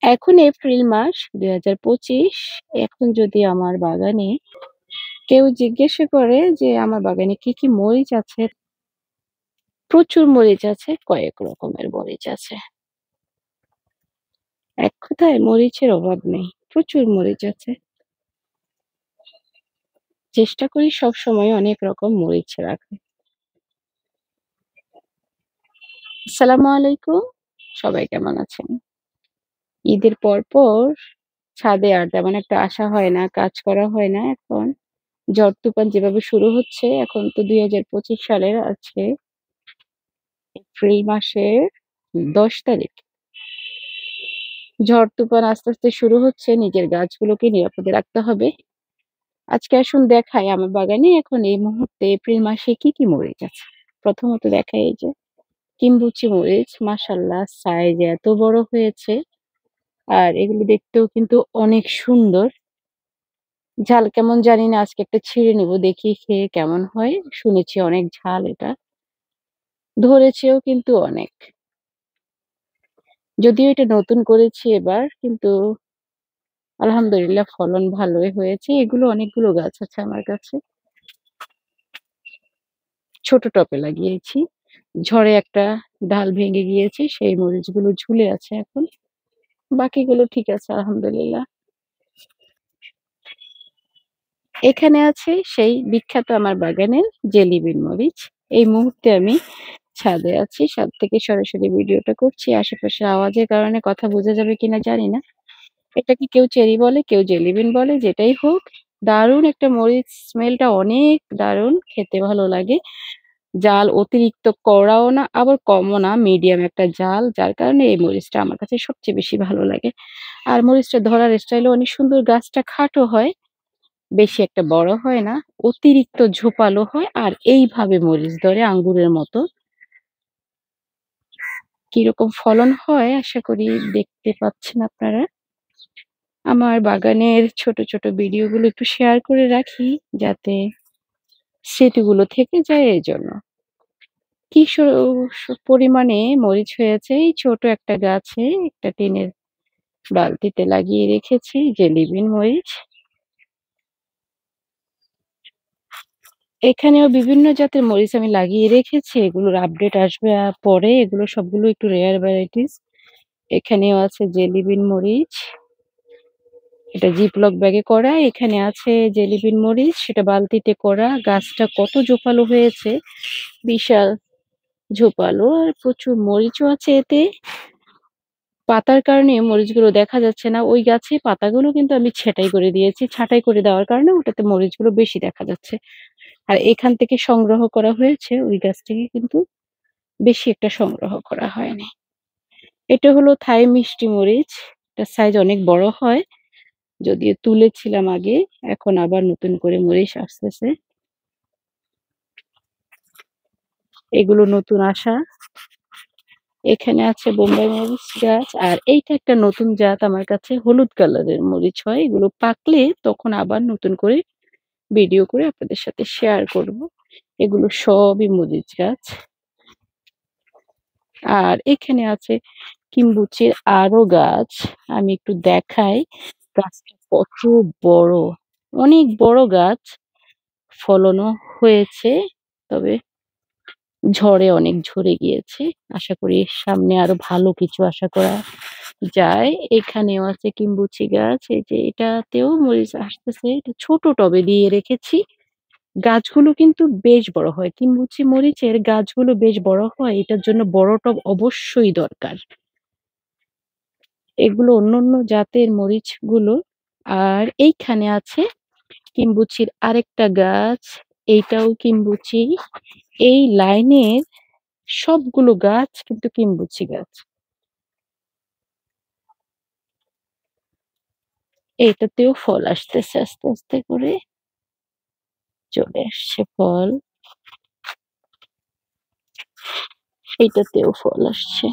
এখন এপ্রিল মাস ২০২৫। এখন যদি আমার বাগানে কেউ জিজ্ঞাসা করে যে আমার বাগানে কি, কি মরিচ আছে? প্রচুর মরিচ আছে, কয়েক রকমের মরিচ আছে। এক কথায় মরিচের অভাব নেই। প্রচুর মরিচ আছে। চেষ্টা করি সবসময় অনেক রকম মরিচ রাখার। আসসালামু আলাইকুম। সবাই কেমন আছেন? ঈদের পর ছাদে আর তেমন একটা আসা হয় না, কাজ করা হয় না এখন। ঝড় তুফান যেভাবে শুরু হচ্ছে, এখন তো ২০২৫ সালের আজকে এপ্রিল মাসের ১০ তারিখ। ঝড় তুফান আস্তে, আস্তে শুরু হচ্ছে। নিজের গাছগুলোকে নিরাপদে রাখতে হবে। আজকে আসুন দেখাই আমার বাগানে এখন এই মুহূর্তে এপ্রিল মাসে কি, কি মরিচ আছে। প্রথমত দেখাই এই যে কিম্বুচি মরিচ, মাশাআল্লাহ সাইজ এত বড় হয়েছে। আর এগুলো দেখতেও কিন্তু অনেক সুন্দর। ঝাল কেমন জানি না, আজকে একটা ছিঁড়ে নিব দেখি খেয়ে কেমন হয়। শুনেছি অনেক ঝাল এটা। ধরেছেও কিন্তু অনেক। যদিও এটা নতুন করেছি এবার, কিন্তু আলহামদুলিল্লাহ ফলন ভালোই হয়েছে। এগুলো অনেকগুলো গাছ আছে আমার কাছে। ছোট টবে লাগিয়েছি। ঝড়ে একটা ডাল ভেঙে গিয়েছে, সেই মরিচগুলো ঝুলে আছে এখন। বাকিগুলো ঠিক আছে আলহামদুলিল্লাহ। এখানে আছে সেই বিখ্যাত আমার বাগানের জেলি বিন মরিচ। এই মুহূর্তে আমি ছাদে আছি। ছাদ থেকে সরাসরি ভিডিওটা করছি। আশেপাশে আওয়াজের কারণে কথা বোঝা যাবে কিনা জানি না। এটাকে কেউ চেরি বলে, কেউ জেলি বিন বলে, যেটাই হোক। দারুণ একটা মরিচ, স্মেলটা অনেক দারুণ, খেতে ভালো লাগে। জাল অতিরিক্ত কড়াও না, আবার কমও না, মিডিয়াম একটা জাল। যার কারণে এই মরিচটা আমার কাছে সবচেয়ে বেশি ভালো লাগে। আর মরিচটা ধরার স্টাইলও অনেক সুন্দর। গাছটা খাটো হয়, বেশি একটা বড় হয় না, অতিরিক্ত ঝোপালো হয়। আর এইভাবে মরিচ ধরে আঙ্গুরের মতো। কিরকম ফলন হয় আশা করি দেখতে পাচ্ছেন আপনারা। আমার বাগানের ছোট, ছোট ভিডিওগুলো একটু শেয়ার করে রাখি যাতে স্মৃতিগুলো থেকে যায় এজন্য। কি পরিমাণে মরিচ হয়েছে এই ছোট একটা গাছে, একটা টিনের বালতিতে লাগিয়ে রেখেছি জেলি বিন মরিচ। এখানেও বিভিন্ন জাতের মরিচ আমি লাগিয়ে রেখেছি। এগুলোর আপডেট আসবে পরে। এগুলো সবগুলো একটু রেয়ার ভ্যারাইটিস। এখানেও আছে জেলি বিন মরিচ। এটা জিপলক ব্যাগে করা। এখানে আছে জেলি বিন মরিচ, সেটা বালতিতে করা। গাছটা কত ঝোপালো হয়েছে, বিশাল ঝোপালো। আর প্রচুর মরিচও আছে এতে। পাতার কারণে মরিচগুলো দেখা যাচ্ছে না। ওই গাছে পাতাগুলো কিন্তু আমি ছাঁটাই করে দিয়েছি। ছাঁটাই করে দেওয়ার কারণে ওটাতে মরিচগুলো বেশি দেখা যাচ্ছে। আর এখান থেকে সংগ্রহ করা হয়েছে, ওই গাছ থেকে কিন্তু বেশি একটা সংগ্রহ করা হয়নি। এটা হলো থাই মিষ্টি মরিচ। এটার সাইজ অনেক বড় হয়। যদিও তুলেছিলাম আগে, এখন আবার নতুন করে মরিচ আসতেছে। এগুলো নতুন আসা। এখানে আছে বোম্বাই মরিচ গাছ। আর এইটা একটা নতুন জাত আমার কাছে, হলুদ কালারের মরিচ হয়। এগুলো পাকলে তখন আবার নতুন করে ভিডিও করে আপনাদের সাথে শেয়ার করব। এগুলো সবই মরিচ গাছ। আর এখানে আছে কিম্বুচির আরো গাছ। আমি একটু দেখাই গাছটা কত বড়, অনেক বড় গাছ। ফলনও হয়েছে, তবে ঝড়ে অনেক ঝরে গিয়েছে। আশা করি সামনে আরো ভালো কিছু আশা করা যায়। এখানেও আছে কিম্বুচি গাছ। এই যে এটাতেও মরিচ আসতেছে। এটা ছোট টবে দিয়ে রেখেছি। গাছগুলো কিন্তু বেশ বড় হয়। কিম্বুচি মরিচের গাছগুলো বেশ বড় হয়। এটার জন্য বড় টব অবশ্যই দরকার। এগুলো অন্যান্য জাতের মরিচগুলো। আর এইখানে আছে কিম্বুচির আরেকটা গাছ। এইটাও কিম্বুচি। এই লাইনের সবগুলো গাছ কিন্তু কিম্বুচি গাছ। এইটাতেও ফল আসতেছে আস্তে, আস্তে করে। চলে আসছে ফল। এইটাতেও ফল আসছে।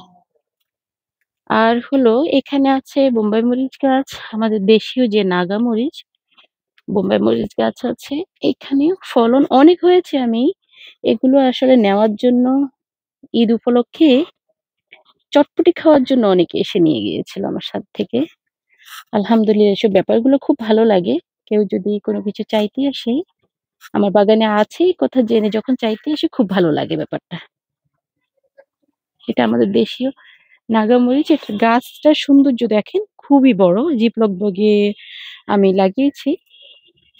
আর হলো এখানে আছে বোম্বাই মরিচ গাছ, আমাদের দেশীয় যে নাগা মরিচ, বোম্বাই মরিচ গাছ আছে। এখানেও ফলন অনেক হয়েছে। আমি এগুলো আসলে নেওয়ার জন্য ঈদ উপলক্ষে চটপটি খাওয়ার জন্য অনেকে এসে নিয়ে গিয়েছিল আমার ছাদ থেকে। আলহামদুলিল্লাহ এসব ব্যাপারগুলো খুব ভালো লাগে। কেউ যদি কোনো কিছু চাইতে আসে, আমার বাগানে আছে এই কথা জেনে যখন চাইতে আসে খুব ভালো লাগে ব্যাপারটা। এটা আমাদের দেশীয় নাগামরিচ। এটার গাছটার সৌন্দর্য দেখেন খুবই বড়। জিপলক ব্যাগে আমি লাগিয়েছি।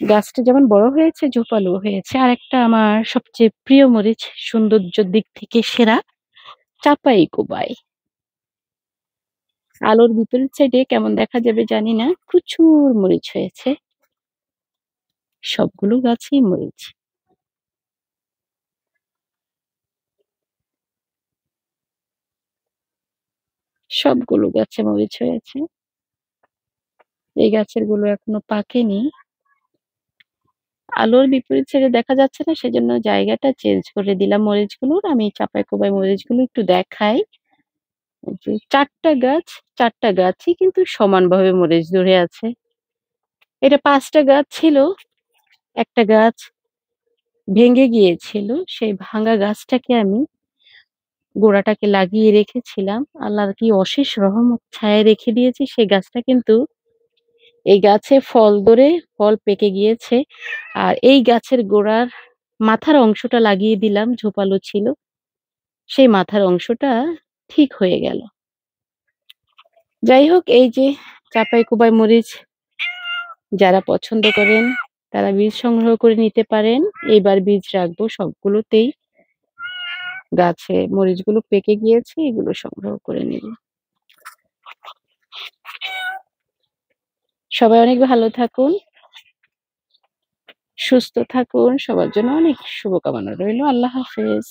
গাছটা যেমন বড় হয়েছে, ঝোপালো হয়েছে। আরেকটা আমার সবচেয়ে প্রিয় মরিচ, সৌন্দর্যের দিক থেকে সেরা, চাপাই কোবাই। আলোর বিপরীত সাইডে কেমন দেখা যাবে জানি না। প্রচুর মরিচ হয়েছে। সবগুলো গাছেই মরিচ। সবগুলো গাছে মরিচ হয়েছে। এই গাছের গুলো এখনো পাকেনি। আলোর বিপরীত সাইডে দেখা যাচ্ছে না, সেজন্য জায়গাটা চেঞ্জ করে দিলাম মরিচগুলোর। আমি চাপাই কোবাই মরিচগুলো একটু দেখাই। এই যে ৪ টা গাছ, ৪ টা গাছই কিন্তু সমানভাবে মরিচ ধরে আছে। এটা ৫ টা গাছ ছিল। একটা গাছ ভেঙে গিয়েছিল। সেই ভাঙা গাছটাকে আমি গোড়াটাকে লাগিয়ে রেখেছিলাম। আল্লাহর কি অশেষ রহমত, ছায়ায় রেখে দিয়েছি। সেই গাছটা কিন্তু এই গাছে ফল ধরে, ফল পেকে গিয়েছে। আর এই গাছের গোড়ার মাথার অংশটা লাগিয়ে দিলাম, ঝোপালো ছিল। সেই মাথার অংশটা ঠিক হয়ে গেল। যাই হোক, এই যে চাঁপাই কোবাই মরিচ যারা পছন্দ করেন তারা বীজ সংগ্রহ করে নিতে পারেন। এইবার বীজ রাখবো সবগুলোতেই। গাছে মরিচগুলো পেকে গিয়েছে, এগুলো সংগ্রহ করে নিব। সবাই অনেক ভালো থাকুন, সুস্থ থাকুন। সবার জন্য অনেক শুভকামনা রইলো। আল্লাহ হাফেজ।